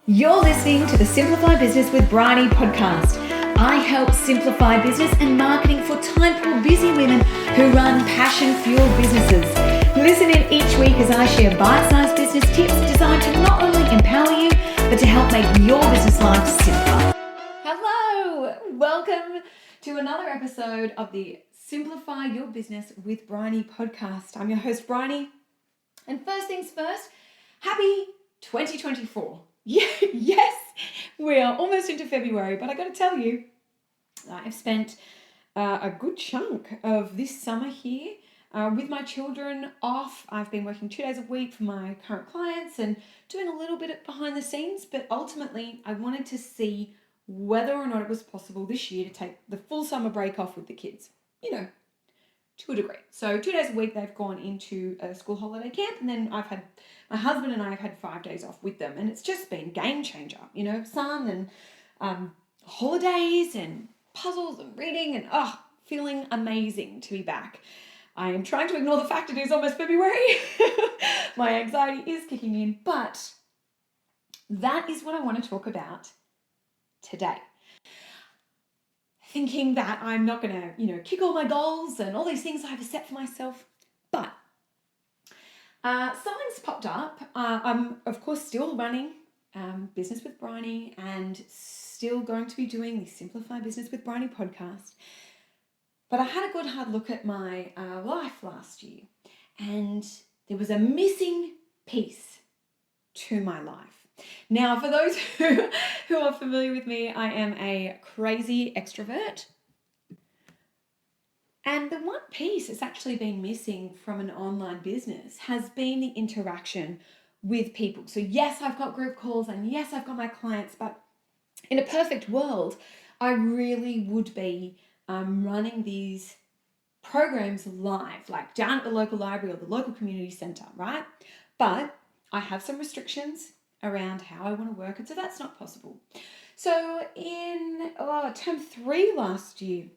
You're listening to the Simplify Business with Bryony podcast. I help simplify business and marketing for time-poor busy women who run passion-fueled businesses. Listen in each week as I share bite-sized business tips designed to not only empower you, but to help make your business life simpler. Hello! Welcome to another episode of the Simplify Your Business with Bryony podcast. I'm your host, Bryony. And first things first, happy 2024. Yes, we are almost into February, but I got to tell you, I've spent a good chunk of this summer here with my children off. I've been working 2 days a week for my current clients and doing a little bit of behind the scenes, but ultimately I wanted to see whether or not it was possible this year to take the full summer break off with the kids, to a degree. So 2 days a week they've gone into a school holiday camp, and then my husband and I have had 5 days off with them, and it's just been game changer, sun and holidays and puzzles and reading and feeling amazing to be back. I am trying to ignore the fact it is almost February. My anxiety is kicking in, but that is what I want to talk about today. Thinking that I'm not going to, kick all my goals and all these things I have set for myself. But something's popped up. I'm, of course, still running Business with Bryony and still going to be doing the Simplify Business with Bryony podcast. But I had a good hard look at my life last year, and there was a missing piece to my life. Now, for those who are familiar with me, I am a crazy extrovert. And the one piece that's actually been missing from an online business has been the interaction with people. So yes, I've got group calls and yes, I've got my clients, but in a perfect world, I really would be running these programs live, like down at the local library or the local community centre, right? But I have some restrictions around how I want to work, and so that's not possible. So in term 3 last year,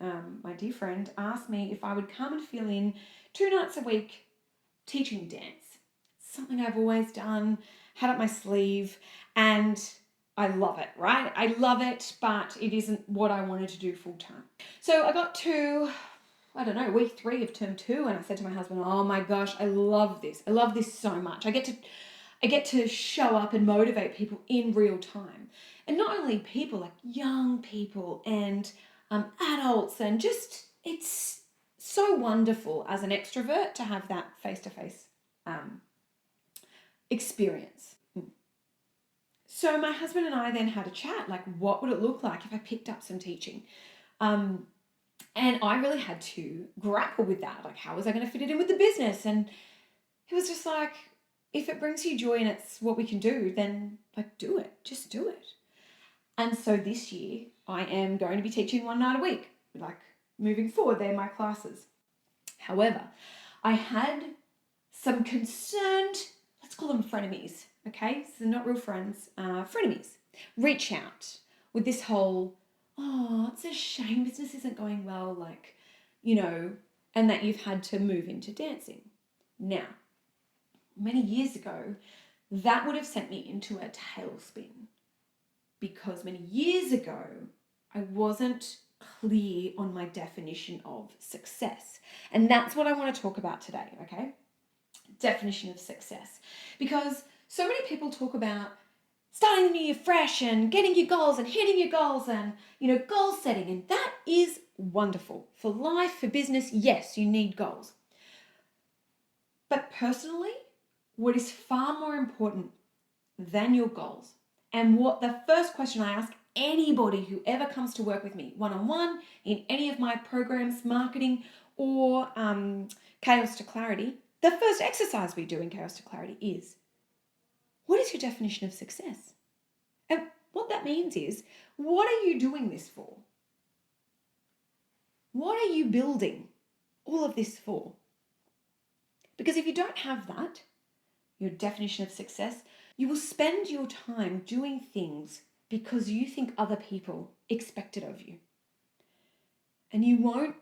my dear friend asked me if I would come and fill in 2 nights a week teaching dance. Something I've always done, had up my sleeve, and I love it, right? I love it, but it isn't what I wanted to do full time. So I got to, week 3 of term 2, and I said to my husband, oh my gosh, I love this. I love this so much. I get to show up and motivate people in real time. And not only people, like young people and adults, and just, it's so wonderful as an extrovert to have that face-to-face experience. So my husband and I then had a chat, like what would it look like if I picked up some teaching? And I really had to grapple with that. Like, how was I going to fit it in with the business? And it was just like, if it brings you joy and it's what we can do, then do it. Just do it. And so this year I am going to be teaching 1 night a week. Moving forward, they're my classes. However, I had some concerned, let's call them frenemies, okay? So not real friends, frenemies, reach out with this whole, it's a shame business isn't going well, and that you've had to move into dancing. Now, many years ago, that would have sent me into a tailspin, because many years ago, I wasn't clear on my definition of success. And that's what I want to talk about today, okay? Definition of success. Because so many people talk about starting the new year fresh and getting your goals and hitting your goals and, goal setting. And that is wonderful. For life, for business, yes, you need goals. But personally, what is far more important than your goals, and what the first question I ask anybody who ever comes to work with me, one-on-one, in any of my programs, marketing, or Chaos to Clarity, the first exercise we do in Chaos to Clarity is, what is your definition of success? And what that means is, what are you doing this for? What are you building all of this for? Because if you don't have that, your definition of success, you will spend your time doing things because you think other people expect it of you. And you won't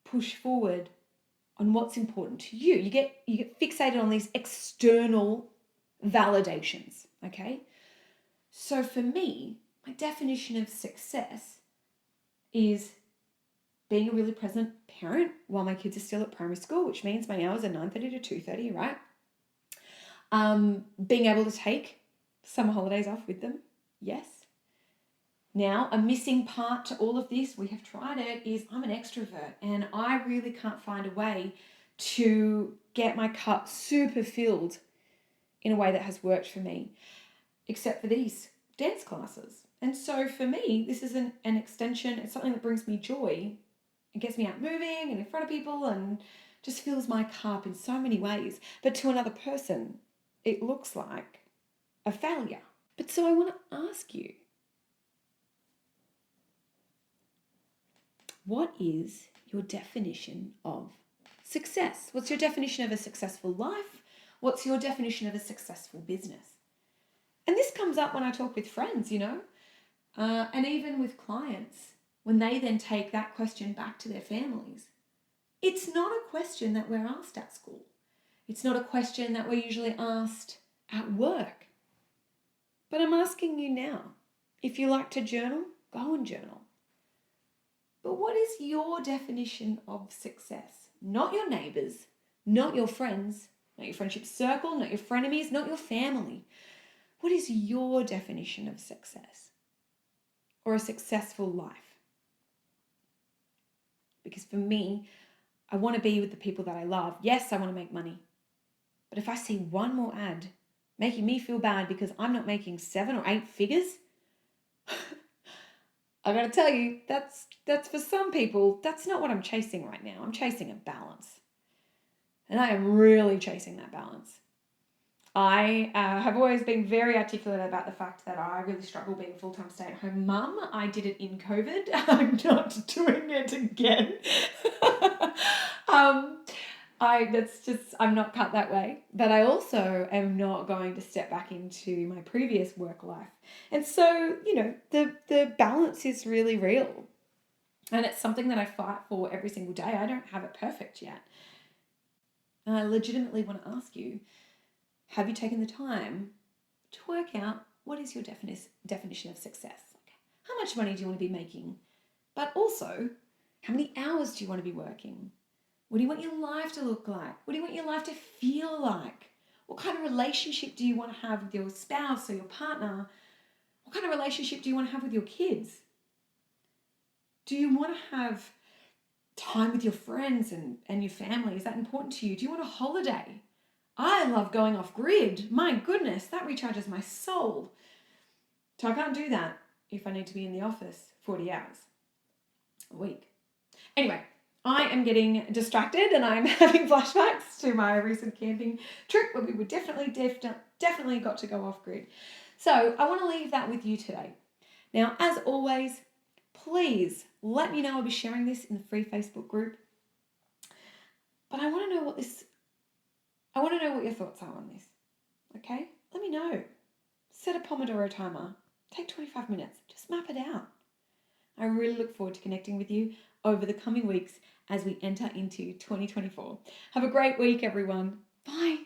push forward on what's important to you. You get fixated on these external validations, okay? So for me, my definition of success is being a really present parent while my kids are still at primary school, which means my hours are 9:30 to 2:30, right? Being able to take summer holidays off with them, yes. Now, a missing part to all of this, we have tried it, is I'm an extrovert and I really can't find a way to get my cup super filled in a way that has worked for me, except for these dance classes. And so for me, this is an extension. It's something that brings me joy. It gets me out moving and in front of people and just fills my cup in so many ways. But to another person, it looks like a failure. But so I want to ask you, what is your definition of success? What's your definition of a successful life? What's your definition of a successful business? And this comes up when I talk with friends, and even with clients, when they then take that question back to their families. It's not a question that we're asked at school. It's not a question that we're usually asked at work. But I'm asking you now, if you like to journal, go and journal. But what is your definition of success? Not your neighbours, not your friends, not your friendship circle, not your frenemies, not your family. What is your definition of success or a successful life? Because for me, I want to be with the people that I love. Yes, I want to make money. But if I see one more ad making me feel bad because I'm not making 7 or 8 figures, I got to tell you, that's for some people, that's not what I'm chasing right now. I'm chasing a balance. And I am really chasing that balance. I have always been very articulate about the fact that I really struggle being a full-time stay-at-home mum. I did it in COVID. I'm not doing it again. I'm not cut that way. But I also am not going to step back into my previous work life. And so, the balance is really real. And it's something that I fight for every single day. I don't have it perfect yet. And I legitimately want to ask you, have you taken the time to work out what is your definition of success? Like, how much money do you want to be making? But also, how many hours do you want to be working? What do you want your life to look like? What do you want your life to feel like? What kind of relationship do you want to have with your spouse or your partner? What kind of relationship do you want to have with your kids? Do you want to have time with your friends and your family? Is that important to you? Do you want a holiday? I love going off grid. My goodness, that recharges my soul. So I can't do that if I need to be in the office 40 hours a week. Anyway, I am getting distracted and I'm having flashbacks to my recent camping trip where we were definitely got to go off grid. So I want to leave that with you today. Now, as always, please let me know. I'll be sharing this in the free Facebook group. But I want to know what your thoughts are on this. Okay? Let me know. Set a Pomodoro timer. Take 25 minutes. Just map it out. I really look forward to connecting with you over the coming weeks as we enter into 2024. Have a great week, everyone. Bye.